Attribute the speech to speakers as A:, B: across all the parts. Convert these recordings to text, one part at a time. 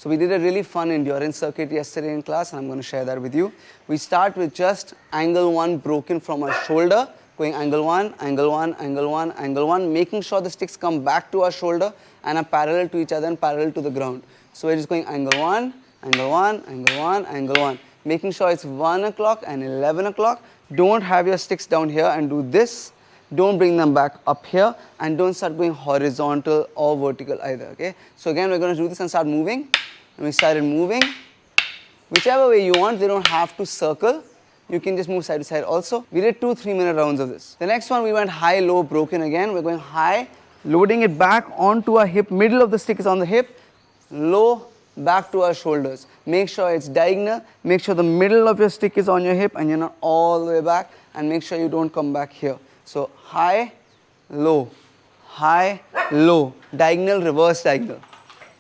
A: So we did a really fun endurance circuit yesterday in class, and I'm going to share that with you. We start with just angle 1 broken from our shoulder, going angle 1, angle 1, angle 1, angle 1, making sure the sticks come back to our shoulder and are parallel to each other and parallel to the ground. So we're just going angle 1, angle 1, angle 1, angle 1, making sure it's 1 o'clock and 11 o'clock. Don't have your sticks down here and do this. Don't bring them back up here, and don't start going horizontal or vertical either, okay? So again, we're going to do this and start moving. And we started moving. Whichever way you want, they don't have to circle. You can just move side to side also. We did 2 3-minute rounds of this. The next one, we went high, low, broken again. We're going high, loading it back onto our hip. Middle of the stick is on the hip. Low, back to our shoulders. Make sure it's diagonal. Make sure the middle of your stick is on your hip and you're not all the way back. And make sure you don't come back here. So high, low, diagonal, reverse diagonal.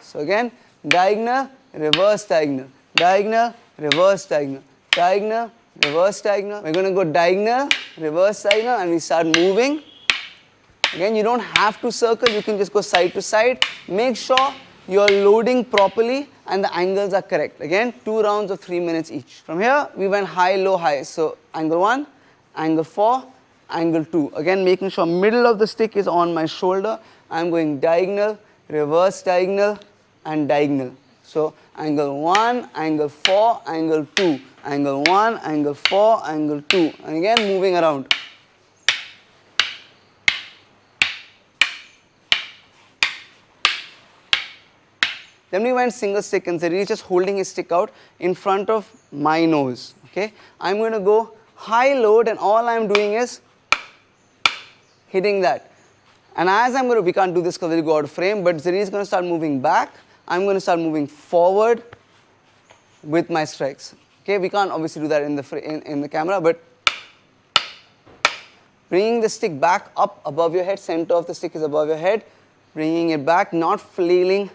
A: So again, diagonal, reverse diagonal, diagonal, reverse diagonal, diagonal, reverse diagonal. We're going to go diagonal, reverse diagonal, and we start moving. Again, you don't have to circle, you can just go side to side. Make sure you're loading properly and the angles are correct. Again, 2 rounds of 3 minutes each. From here, we went high, low, high. So angle 1, angle 4, angle 2. Again, making sure middle of the stick is on my shoulder. I'm going diagonal, reverse diagonal, and diagonal. So angle 1, angle 4, angle 2, angle 1, angle 4, angle 2, and again moving around. Then we went single stick, and Zarir is just holding his stick out in front of my nose. Okay, I'm going to go high load, and all I'm doing is hitting that. And as I'm going to, we can't do this because we'll go out of frame, but Zarir is going to start moving back. I'm going to start moving forward with my strikes. Okay, we can't obviously do that in the camera, but bringing the stick back up above your head, center of the stick is above your head, bringing it back, not flailing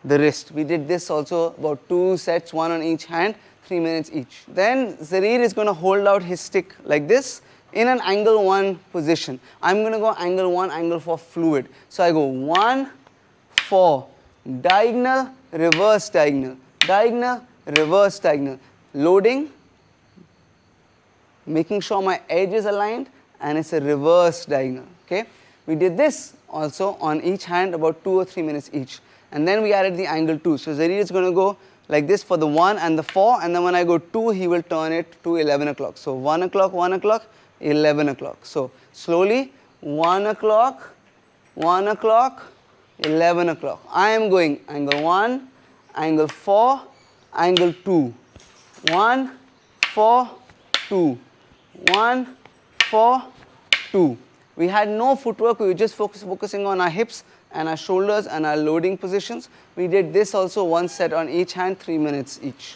A: the wrist. We did this also about 2 sets, 1 on each hand, 3 minutes each. Then Zarir is going to hold out his stick like this in an angle 1 position. I'm going to go angle 1, angle 4 fluid. So I go 1, 4, diagonal, reverse diagonal, diagonal, reverse diagonal, loading, making sure my edge is aligned, and it's a reverse diagonal. Okay, we did this also on each hand about 2 or 3 minutes each, and then we added the angle 2. So Zarir is going to go like this for the 1 and the 4, and then when I go 2, he will turn it to 11 o'clock. So 1 o'clock, 1 o'clock, 11 o'clock. So slowly 1 o'clock, 1 o'clock, 11 o'clock. I am going angle 1, angle 4, angle 2, 1, 4, 2, 1, 4, 2. We had no footwork, we were just focusing on our hips and our shoulders and our loading positions. We did this also 1 set on each hand, 3 minutes each.